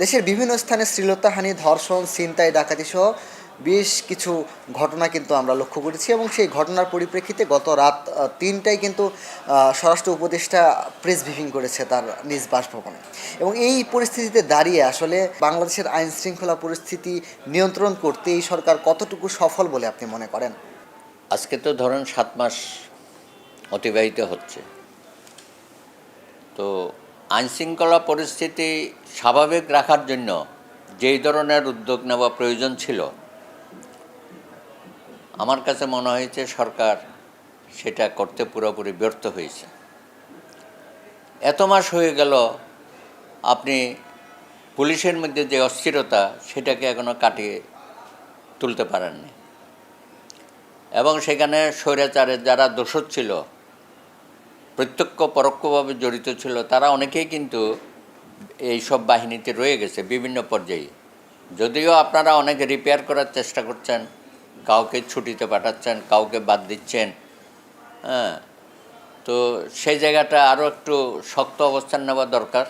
দেশের বিভিন্ন স্থানে শ্লীলতাহানি, ধর্ষণ, ছিনতাই, ডাকাতি সহ বেশ কিছু ঘটনা কিন্তু আমরা লক্ষ্য করেছি এবং সেই ঘটনার পরিপ্রেক্ষিতে গত রাত ৩টায় কিন্তু স্বরাষ্ট্র উপদেষ্টা প্রেস ব্রিফিং করেছে তার নিজ বাসভবনে। এবং এই পরিস্থিতিতে দাঁড়িয়ে আসলে বাংলাদেশের আইন শৃঙ্খলা পরিস্থিতি নিয়ন্ত্রণ করতে এই সরকার কতটুকু সফল বলে আপনি মনে করেন? আজকে তো ধরেন ৭ মাস অতিবাহিত হচ্ছে। তো আইনশৃঙ্খলা পরিস্থিতি স্বাভাবিক রাখার জন্য যেই ধরনের উদ্যোগ নেওয়া প্রয়োজন ছিল, আমার কাছে মনে হয়েছে সরকার সেটা করতে পুরোপুরি ব্যর্থ হয়েছে। এত মাস হয়ে গেল, আপনি পুলিশের মধ্যে যে অস্থিরতা সেটাকে এখনও কাটিয়ে তুলতে পারেননি এবং সেখানে স্বৈরাচারের যারা দোষর ছিল, প্রত্যক্ষ পরোক্ষভাবে জড়িত ছিল, তারা অনেকেই কিন্তু এই সব বাহিনীতে রয়ে গেছে বিভিন্ন পর্যায়ে। যদিও আপনারা অনেকে রিপেয়ার করার চেষ্টা করছেন, কাউকে ছুটিতে পাঠাচ্ছেন, কাউকে বাদ দিচ্ছেন, হ্যাঁ, তো সেই জায়গাটা আরও একটু শক্ত অবস্থান নেওয়া দরকার।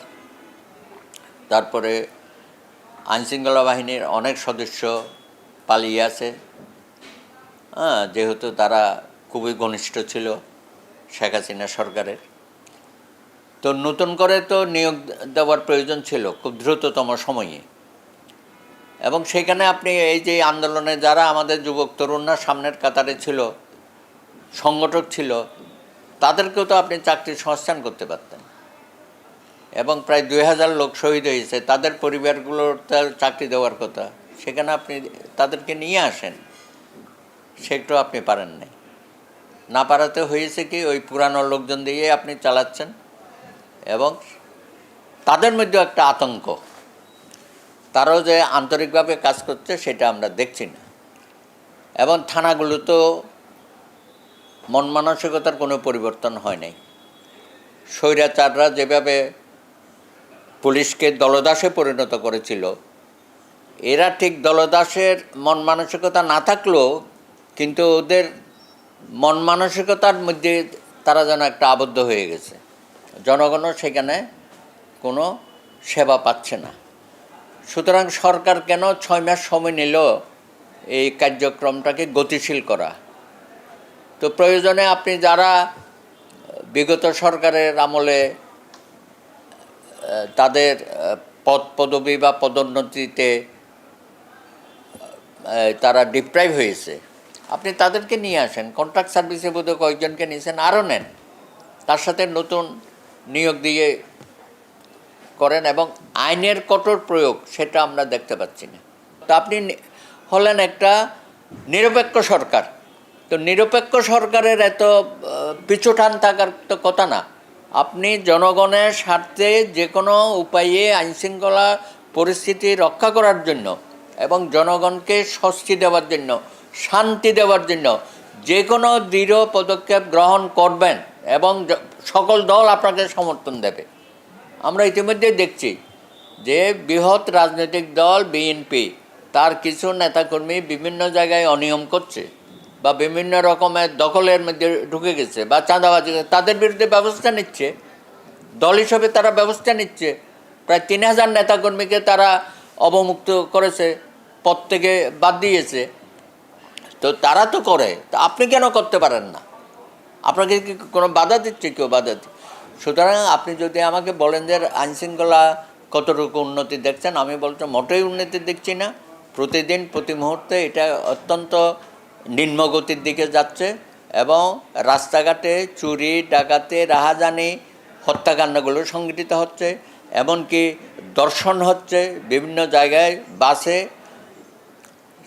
তারপরে আইনশৃঙ্খলা বাহিনীর অনেক সদস্য পালিয়ে আছে, হ্যাঁ, যেহেতু তারা খুবই ঘনিষ্ঠ ছিল শেখ হাসিনা সরকারের। তো নতুন করে তো নিয়োগ দেওয়ার প্রয়োজন ছিল খুব দ্রুততম সময়ে। এবং সেখানে আপনি এই যে আন্দোলনে যারা আমাদের যুবক তরুণরা সামনের কাতারে ছিল, সংগঠক ছিল, তাদেরকেও তো আপনি চাকরির সংস্থান করতে পারতেন। এবং প্রায় ২,০০০ লোক শহীদ হয়েছে, তাদের পরিবারগুলোর তার চাকরি দেওয়ার কথা, সেখানে আপনি তাদেরকে নিয়ে আসেন, সেটাও আপনি পারেন নাই। না পারাতে হয়েছে কি, ওই পুরানো লোকজন দিয়ে আপনি চালাচ্ছেন এবং তাদের মধ্যেও একটা আতঙ্ক, তারাও যে আন্তরিকভাবে কাজ করছে সেটা আমরা দেখছি না। এবং থানাগুলোতেও মন মানসিকতার কোনো পরিবর্তন হয় নাই। স্বৈরাচাররা যেভাবে পুলিশকে দলদাসে পরিণত করেছিল, এরা ঠিক দলদাসের মন মানসিকতা না থাকলেও কিন্তু ওদের মন মানসিকতার মধ্যে তারা যেন একটা আবদ্ধ হয়ে গেছে। জনগণও সেখানে কোনো সেবা পাচ্ছে না। সুতরাং সরকার কেন ৬ মাস সময় নিল এই কার্যক্রমটাকে গতিশীল করা? তো প্রয়োজনে আপনি যারা বিগত সরকারের আমলে তাদের পদবি বা পদোন্নতিতে তারা ডিপ্রাইভ হয়েছে, আপনি তাদেরকে নিয়ে আসেন। কন্ট্রাক্ট সার্ভিসে বোধহয় কয়েকজনকে নিয়েছেন, আরও নেন, তার সাথে নতুন নিয়োগ দিয়ে করেন এবং আইনের কঠোর প্রয়োগ সেটা আমরা দেখতে পাচ্ছি না। তো আপনি হলেন একটা নিরপেক্ষ সরকার, তো নিরপেক্ষ সরকারের এত পিছুটান থাকার তো কথা না। আপনি জনগণের স্বার্থে যে কোনো উপায়ে আইনশৃঙ্খলা পরিস্থিতি রক্ষা করার জন্য এবং জনগণকে স্বস্তি দেওয়ার জন্য, শান্তি দেওয়ার জন্য যে কোনো দৃঢ় পদক্ষেপ গ্রহণ করবেন এবং সকল দল আপনাকে সমর্থন দেবে। আমরা ইতিমধ্যে দেখছি যে বৃহৎ রাজনৈতিক দল বিএনপি তার কিছু নেতাকর্মী বিভিন্ন জায়গায় অনিয়ম করছে বা বিভিন্ন রকমের দখলের মধ্যে ঢুকে গেছে বা চাঁদাবাজি, তাদের বিরুদ্ধে ব্যবস্থা নিচ্ছে, দল হিসেবে তারা ব্যবস্থা নিচ্ছে। প্রায় ৩,০০০ নেতাকর্মীকে তারা অবমুক্ত করেছে, পদ থেকে বাদ দিয়েছে। তো তারা তো করে, তা আপনি কেন করতে পারেন না? আপনাকে কি কোনো বাধা দিচ্ছে? কেউ বাধা দিচ্ছে? সুতরাং আপনি যদি আমাকে বলেন যে আইনশৃঙ্খলা কতটুকু উন্নতি দেখছেন, আমি বলছি মোটেই উন্নতি দেখছি না। প্রতিদিন প্রতি মুহূর্তে এটা অত্যন্ত নিম্নগতির দিকে যাচ্ছে এবং রাস্তাঘাটে চুরি, ডাকাতি, রাহাজানি, হত্যাকাণ্ডগুলো সংঘটিত হচ্ছে, এমনকি দর্শন হচ্ছে বিভিন্ন জায়গায় বাসে,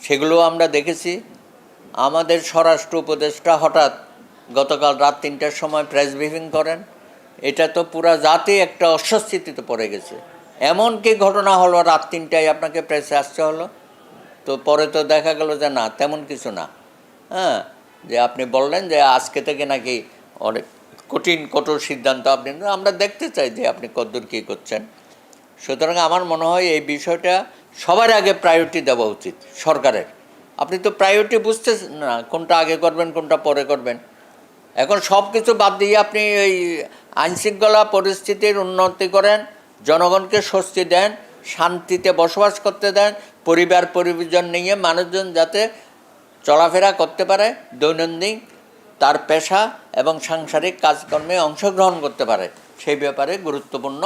সেগুলো আমরা দেখেছি। আমাদের স্বরাষ্ট্র উপদেষ্টা হঠাৎ গতকাল রাত ৩টার সময় প্রেস ব্রিফিং করেন, এটা তো পুরা জাতি একটা অস্বস্তিতে পড়ে গেছে। এমনকি ঘটনা হলো রাত ৩টায় আপনাকে প্রেসে আসতে হলো, তো পরে তো দেখা গেল যে না, তেমন কিছু না। হ্যাঁ, যে আপনি বললেন যে আজকে থেকে নাকি অনেক কঠোর সিদ্ধান্ত আপনি, আমরা দেখতে চাই যে আপনি কতদূর কী করছেন। সুতরাং আমার মনে হয় এই বিষয়টা সবার আগে প্রায়োরিটি দেওয়া উচিত সরকারের। আপনি তো প্রায়োরিটি বুঝতেছেন না, কোনটা আগে করবেন কোনটা পরে করবেন। এখন সব কিছু বাদ দিয়ে আপনি এই আইনশৃঙ্খলা পরিস্থিতির উন্নতি করেন, জনগণকে স্বস্তি দেন, শান্তিতে বসবাস করতে দেন, পরিবার পরিজন নিয়ে মানুষজন যাতে চলাফেরা করতে পারে, দৈনন্দিন তার পেশা এবং সাংসারিক কাজকর্মে অংশগ্রহণ করতে পারে, সেই ব্যাপারে গুরুত্বপূর্ণ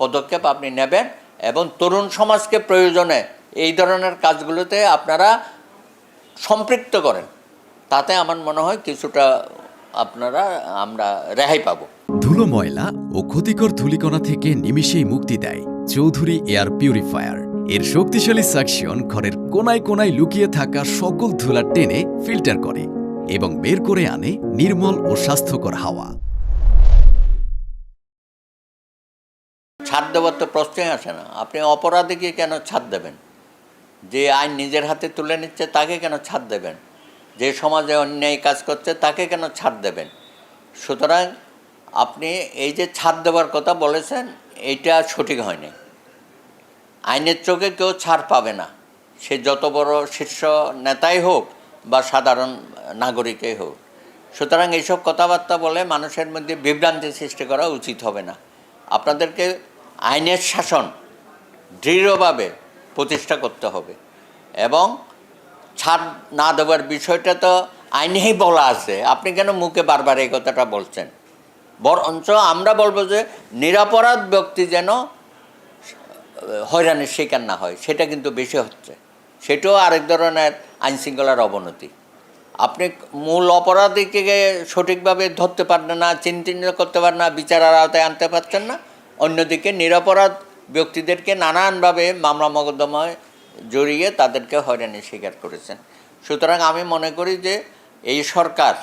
পদক্ষেপ আপনি নেবেন এবং তরুণ সমাজকে প্রয়োজনে এই ধরনের কাজগুলোতে আপনারা সম্পৃক্ত করেন। তাতে আমার মনে হয় কিছুটা আমরা রেহাই পাবো। ধুলো, ময়লা ও ক্ষতিকর ধূলিকণা থেকে নিমিষেই মুক্তি দেয় চৌধুরী এয়ার পিউরিফায়ার। এর শক্তিশালী সাকশন ঘরের কোনায় কোনায় লুকিয়ে থাকা সকল ধুলা টেনে ফিল্টার করে এবং বের করে আনে নির্মল ও স্বাস্থ্যকর হাওয়া। ছাড় দেওয়ার তো প্রশ্নই আসে না। আপনি অপরাধীকে কেন ছাড় দেবেন? যে আইন নিজের হাতে তুলে নিচ্ছে তাকে কেন ছাড় দেবেন? যে সমাজে অন্যায় কাজ করছে তাকে কেন ছাড় দেবেন? সুতরাং আপনি এই যে ছাড় দেওয়ার কথা বলেছেন, এইটা সঠিক হয়নি। আইনের চোখে কেউ ছাড় পাবে না, সে যত বড় শীর্ষ নেতাই হোক বা সাধারণ নাগরিকই হোক। সুতরাং এইসব কথাবার্তা বলে মানুষের মধ্যে বিভ্রান্তি সৃষ্টি করা উচিত হবে না। আপনাদেরকে আইনের শাসন দৃঢ়ভাবে প্রতিষ্ঠা করতে হবে এবং ছাড় না দেওয়ার বিষয়টা তো আইনেই বলা আছে, আপনি কেন মুখে বারবার এই কথাটা বলছেন? বরঞ্চ আমরা বলবো যে নিরপরাধ ব্যক্তি যেন হয়রানির শিকার না হয়, সেটা কিন্তু বেশি হচ্ছে। সেটাও আরেক ধরনের আইনশৃঙ্খলার অবনতি। আপনি মূল অপরাধীকে সঠিকভাবে ধরতে পারবেন না, চিহ্নিত করতে পারেন না, বিচারের আওতায় আনতে পারছেন না। অন্যদিকে নিরপরাধ ব্যক্তিদেরকে নানানভাবে মামলা মোকদ্দমায় জড়িয়ে তাদেরকে হয়রানির শিকার করেছেন। সুতরাং আমি মনে করি যে এই সরকার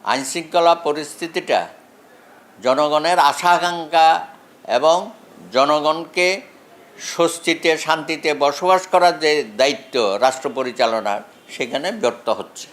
আইনশৃঙ্খলা পরিস্থিতিটা জনগণের আশা আকাঙ্ক্ষা এবং জনগণকে স্বস্তিতে শান্তিতে বসবাস করার যে দায়িত্ব রাষ্ট্র পরিচালনার, সেখানে ব্যর্থ হচ্ছে।